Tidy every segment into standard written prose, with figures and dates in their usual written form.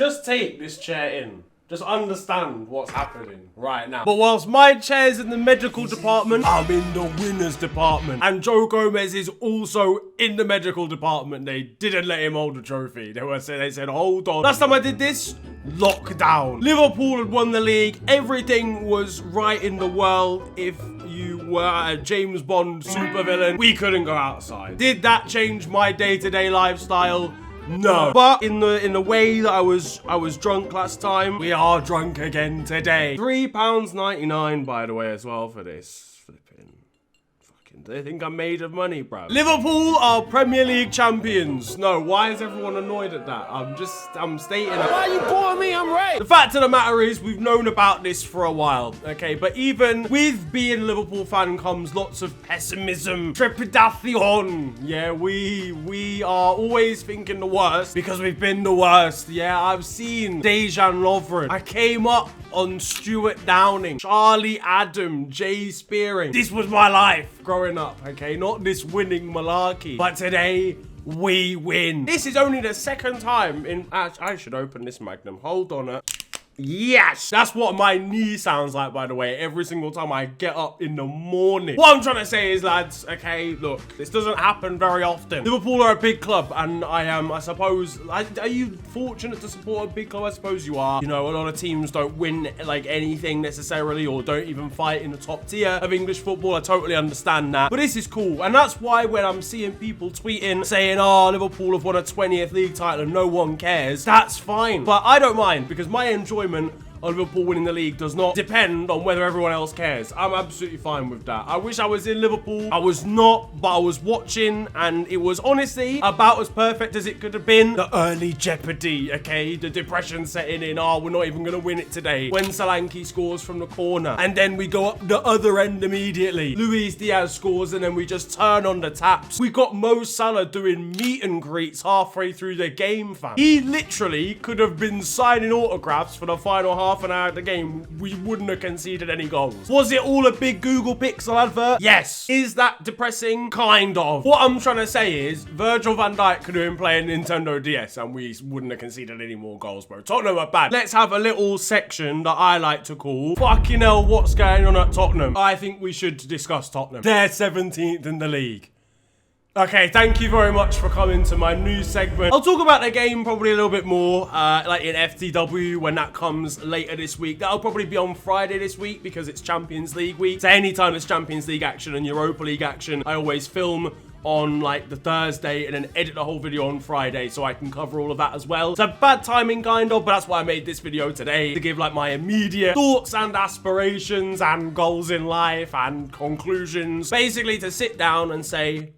Just take this chair in. Just understand what's happening right now. But whilst my chair's in the medical department, I'm in the winners department. And Joe Gomez is also in the medical department. They didn't let him hold the trophy. They said, hold on. Last time I did this, lockdown. Liverpool had won the league. Everything was right in the world. If you were a James Bond supervillain, we couldn't go outside. Did that change my day-to-day lifestyle? No. But in the way that I was drunk last time, we are drunk again today. £3.99 by the way as well for this. Flipping. Fucking, they think I'm made of money, bro. Liverpool are Premier League champions. No, why is everyone annoyed at that? I'm stating that. Why are you boring me? I'm right. The fact of the matter is we've known about this for a while, okay? But even with being a Liverpool fan comes lots of pessimism, trepidation. Yeah, we are always thinking the worst because we've been the worst. Yeah, I've seen Dejan Lovren. I came up on Stuart Downing, Charlie Adam, Jay Spearing. This was my life growing up, okay? Not this winning malarkey. But today, we win. This is only the second time in... I should open this Magnum. Hold on. Yes! That's what my knee sounds like, by the way, every single time I get up in the morning. What I'm trying to say is, lads, okay, look, this doesn't happen very often. Liverpool are a big club, and I suppose, are you fortunate to support a big club? I suppose you are. You know, a lot of teams don't win, like, anything necessarily, or don't even fight in the top tier of English football. I totally understand that. But this is cool, and that's why when I'm seeing people tweeting, saying, oh, Liverpool have won a 20th league title and no one cares, that's fine. But I don't mind, because my enjoyment on Liverpool winning the league does not depend on whether everyone else cares. I'm absolutely fine with that. I wish I was in Liverpool. I was not, but I was watching, and it was honestly about as perfect as it could have been. The early jeopardy, okay? The depression setting in. Oh, we're not even going to win it today. When Solanke scores from the corner, and then we go up the other end immediately. Luis Diaz scores, and then we just turn on the taps. We got Mo Salah doing meet and greets halfway through the game, fam. He literally could have been signing autographs for the final half an hour of the game. We wouldn't have conceded any goals. Was it all a big Google Pixel advert? Yes. Is that depressing? Kind of. What I'm trying to say is Virgil van Dijk could have been playing Nintendo DS and we wouldn't have conceded any more goals, bro. Tottenham are bad. Let's have a little section that I like to call fucking hell, what's going on at Tottenham? I think we should discuss Tottenham. They're 17th in the league. Okay, thank you very much for coming to my new segment. I'll talk about the game probably a little bit more, like in FTW when that comes later this week. That'll probably be on Friday this week because it's Champions League week. So anytime there's Champions League action and Europa League action, I always film on like the Thursday and then edit the whole video on Friday so I can cover all of that as well. So bad timing kind of, but that's why I made this video today, to give like my immediate thoughts and aspirations and goals in life and conclusions. Basically to sit down and say,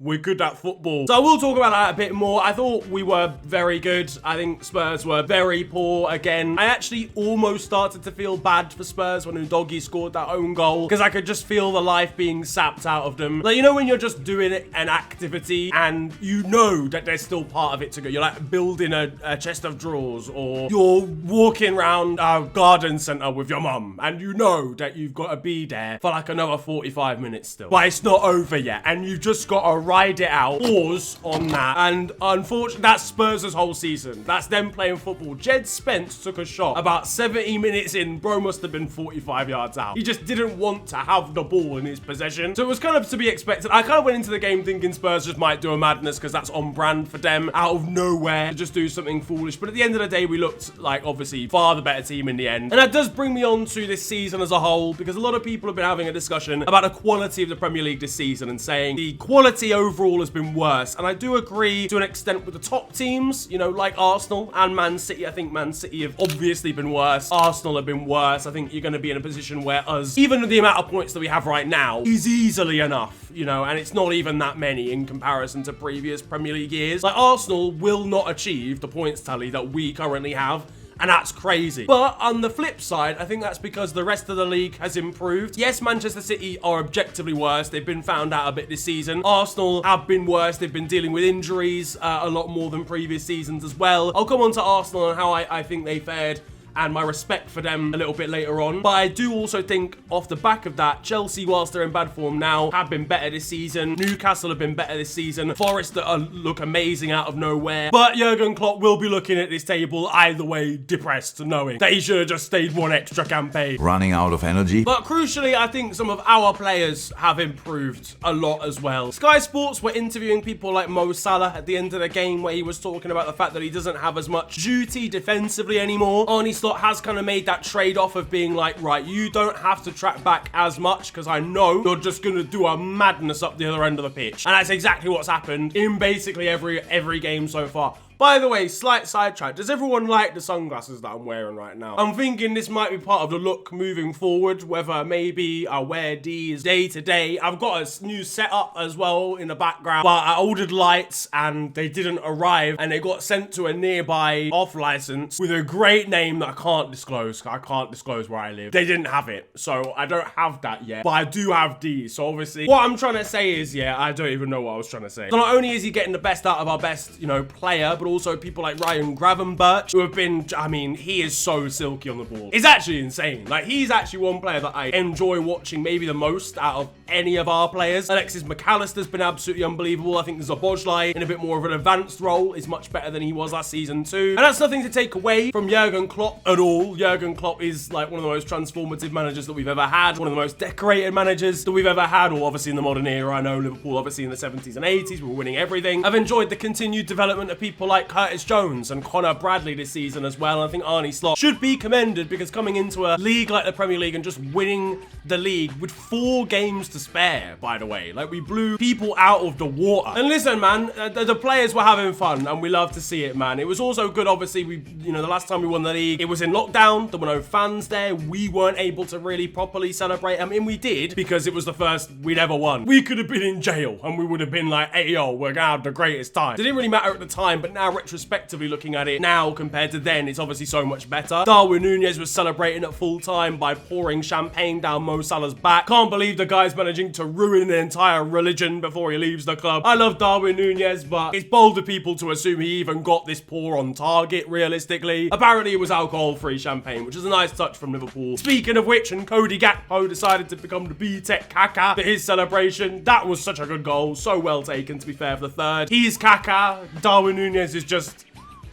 we're good at football. So I will talk about that a bit more. I thought we were very good. I think Spurs were very poor again. I actually almost started to feel bad for Spurs when Udogie scored that own goal because I could just feel the life being sapped out of them. Like, you know when you're just doing an activity and you know that there's still part of it to go. You're like building a chest of drawers, or you're walking around a garden center with your mum and you know that you've got to be there for like another 45 minutes still. But it's not over yet and you've just got to ride it out. Pause on that. And unfortunately, that's Spurs' whole season. That's them playing football. Jed Spence took a shot about 70 minutes in. Bro must have been 45 yards out. He just didn't want to have the ball in his possession. So it was kind of to be expected. I kind of went into the game thinking Spurs just might do a madness because that's on brand for them, out of nowhere, to just do something foolish. But at the end of the day, we looked like obviously far the better team in the end. And that does bring me on to this season as a whole, because a lot of people have been having a discussion about the quality of the Premier League this season and saying the quality overall has been worse. And I do agree to an extent with the top teams, you know, like Arsenal and Man City. I think Man City have obviously been worse. Arsenal have been worse. I think you're going to be in a position where us, even with the amount of points that we have right now, is easily enough, you know, and it's not even that many in comparison to previous Premier League years. Like, Arsenal will not achieve the points tally that we currently have, and that's crazy. But on the flip side, I think that's because the rest of the league has improved. Yes, Manchester City are objectively worse. They've been found out a bit this season. Arsenal have been worse. They've been dealing with injuries a lot more than previous seasons as well. I'll come on to Arsenal and how I think they fared and my respect for them a little bit later on. But I do also think off the back of that, Chelsea, whilst they're in bad form now, have been better this season. Newcastle have been better this season. Forest look amazing out of nowhere. But Jurgen Klopp will be looking at this table either way depressed, knowing that he should have just stayed one extra campaign. Running out of energy. But crucially, I think some of our players have improved a lot as well. Sky Sports were interviewing people like Mo Salah at the end of the game, where he was talking about the fact that he doesn't have as much duty defensively anymore. Arne Slot has kind of made that trade-off of being like, right, you don't have to track back as much because I know you're just going to do a madness up the other end of the pitch. And that's exactly what's happened in basically every game so far. By the way, slight sidetrack. Does everyone like the sunglasses that I'm wearing right now? I'm thinking this might be part of the look moving forward, whether maybe I wear these day to day. I've got a new setup as well in the background, but I ordered lights and they didn't arrive, and they got sent to a nearby off license with a great name that I can't disclose. I can't disclose where I live. They didn't have it, so I don't have that yet, but I do have these. So obviously, what I'm trying to say is, yeah, I don't even know what I was trying to say. So not only is he getting the best out of our best, you know, player, but also people like Ryan Gravenberch, who have been, I mean, he is so silky on the ball. It's actually insane. Like, he's actually one player that I enjoy watching maybe the most out of any of our players. Alexis McAllister's been absolutely unbelievable. I think Szoboszlai, in a bit more of an advanced role, is much better than he was last season too. And that's nothing to take away from Jurgen Klopp at all. Jurgen Klopp is like one of the most transformative managers that we've ever had, one of the most decorated managers that we've ever had, or obviously in the modern era. I know Liverpool, obviously in the 70s and 80s, we were winning everything. I've enjoyed the continued development of people like Curtis Jones and Connor Bradley this season as well. I think Arne Slot should be commended, because coming into a league like the Premier League and just winning the league with 4 games to spare, by the way, like, we blew people out of the water. And listen, man, the players were having fun, and we love to see it, man. It was also good, obviously, you know, the last time we won the league, it was in lockdown. There were no fans there. We weren't able to really properly celebrate. I mean, we did, because it was the first we'd ever won. We could have been in jail, and we would have been like, hey, yo, we're gonna have the greatest time. It didn't really matter at the time, but now, retrospectively looking at it now compared to then, it's obviously so much better. Darwin Núñez was celebrating at full time by pouring champagne down Mo Salah's back. Can't believe the guy's managing to ruin an entire religion before he leaves the club. I love Darwin Núñez, but it's bold of people to assume he even got this pour on target, realistically. Apparently, it was alcohol-free champagne, which is a nice touch from Liverpool. Speaking of which, and Cody Gakpo decided to become the B-Tech Kaka for his celebration. That was such a good goal. So well taken, to be fair, for the third. He's Kaka. Darwin Núñez is just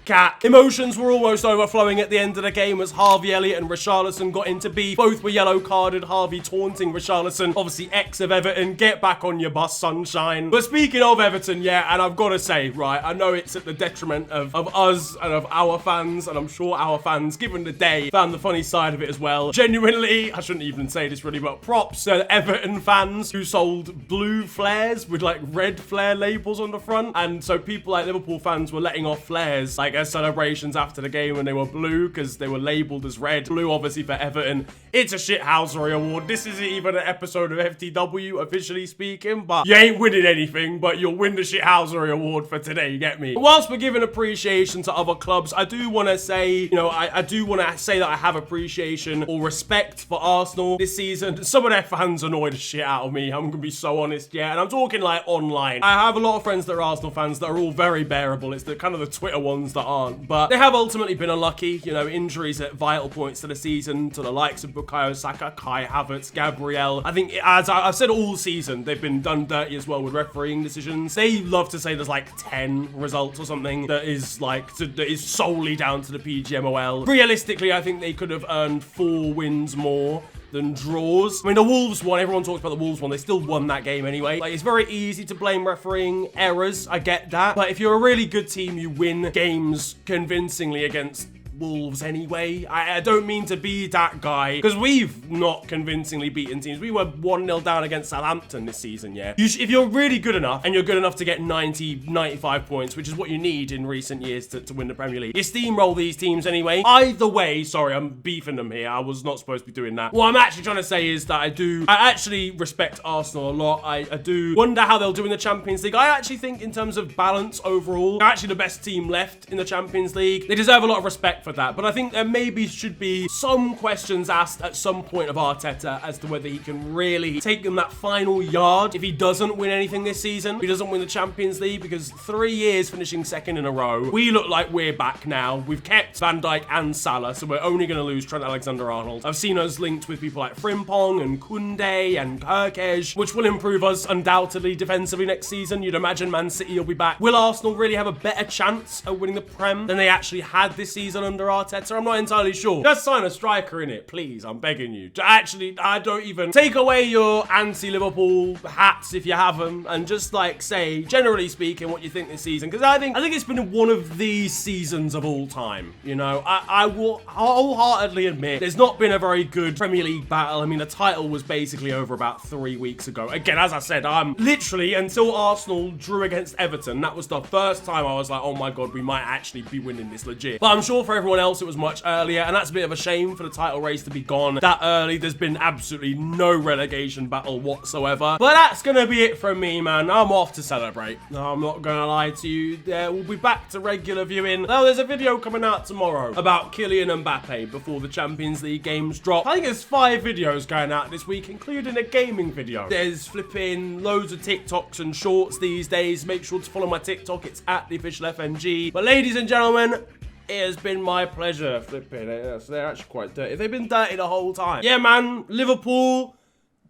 cat. Emotions were almost overflowing at the end of the game as Harvey Elliott and Richarlison got into beef. Both were yellow carded, Harvey taunting Richarlison, obviously ex of Everton. Get back on your bus, sunshine. But speaking of Everton, yeah, and I've got to say, right, I know it's at the detriment of us and of our fans, and I'm sure our fans, given the day, found the funny side of it as well. Genuinely, I shouldn't even say this really, but props to Everton fans who sold blue flares with like red flare labels on the front. And so people like Liverpool fans were letting off flares like as celebrations after the game when they were blue, because they were labeled as red. Blue, obviously, for Everton. It's a shithousery award. This isn't even an episode of FTW, officially speaking, but you ain't winning anything, but you'll win the shithousery award for today, you get me? Whilst we're giving appreciation to other clubs, I do want to say, you know, I do want to say that I have appreciation or respect for Arsenal this season. Some of their fans annoy the shit out of me, I'm gonna be so honest, yeah, and I'm talking like online. I have a lot of friends that are Arsenal fans that are all very bearable. It's the kind of the Twitter ones that aren't, but they have ultimately been unlucky. You know, injuries at vital points to the season to the likes of Bukayo Saka, Kai Havertz, Gabriel. I think, as I've said all season, they've been done dirty as well with refereeing decisions. They love to say there's like 10 results or something that is like, that is solely down to the PGMOL. Realistically, I think they could have earned 4 wins more than draws. I mean, the Wolves one, everyone talks about the Wolves one, they still won that game anyway. Like, it's very easy to blame refereeing errors, I get that. But if you're a really good team, you win games convincingly against Wolves anyway. I don't mean to be that guy, because we've not convincingly beaten teams. We were 1-0 down against Southampton this season, yeah. If you're really good enough, and you're good enough to get 90, 95 points, which is what you need in recent years to win the Premier League, you steamroll these teams anyway. Either way, sorry, I'm beefing them here. I was not supposed to be doing that. What I'm actually trying to say is that I actually respect Arsenal a lot. I do wonder how they'll do in the Champions League. I actually think in terms of balance overall, they're actually the best team left in the Champions League. They deserve a lot of respect for that. But I think there maybe should be some questions asked at some point of Arteta as to whether he can really take them that final yard if he doesn't win anything this season. If he doesn't win the Champions League, because 3 years finishing second in a row, we look like we're back now. We've kept Van Dijk and Salah, so we're only going to lose Trent Alexander-Arnold. I've seen us linked with people like Frimpong and Koundé and Kirkesh, which will improve us undoubtedly defensively next season. You'd imagine Man City will be back. Will Arsenal really have a better chance of winning the Prem than they actually had this season under Arteta? I'm not entirely sure. Just sign a striker in it, please. I'm begging you. Actually, I don't even take away your anti-Liverpool hats if you have them, and just like say, generally speaking, what you think this season. Because I think it's been one of the seasons of all time. You know, I will wholeheartedly admit there's not been a very good Premier League battle. I mean, the title was basically over about 3 weeks ago. Again, as I said, I'm literally, until Arsenal drew against Everton, that was the first time I was like, oh my God, we might actually be winning this legit. But I'm sure for everyone else, it was much earlier, and that's a bit of a shame for the title race to be gone that early. There's been absolutely no relegation battle whatsoever. But that's gonna be it from me, man. I'm off to celebrate. No, I'm not gonna lie to you. We'll be back to regular viewing. Now, there's a video coming out tomorrow about Kylian Mbappe before the Champions League games drop. I think there's 5 videos going out this week, including a gaming video. There's flipping loads of TikToks and shorts these days. Make sure to follow my TikTok. It's at the official FNG. But ladies and gentlemen, it has been my pleasure flipping it. So they're actually quite dirty. They've been dirty the whole time. Yeah, man. Liverpool,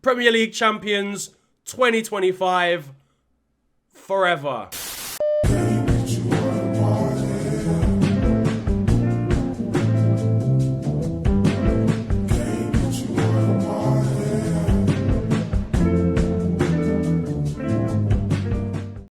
Premier League champions, 2025, forever.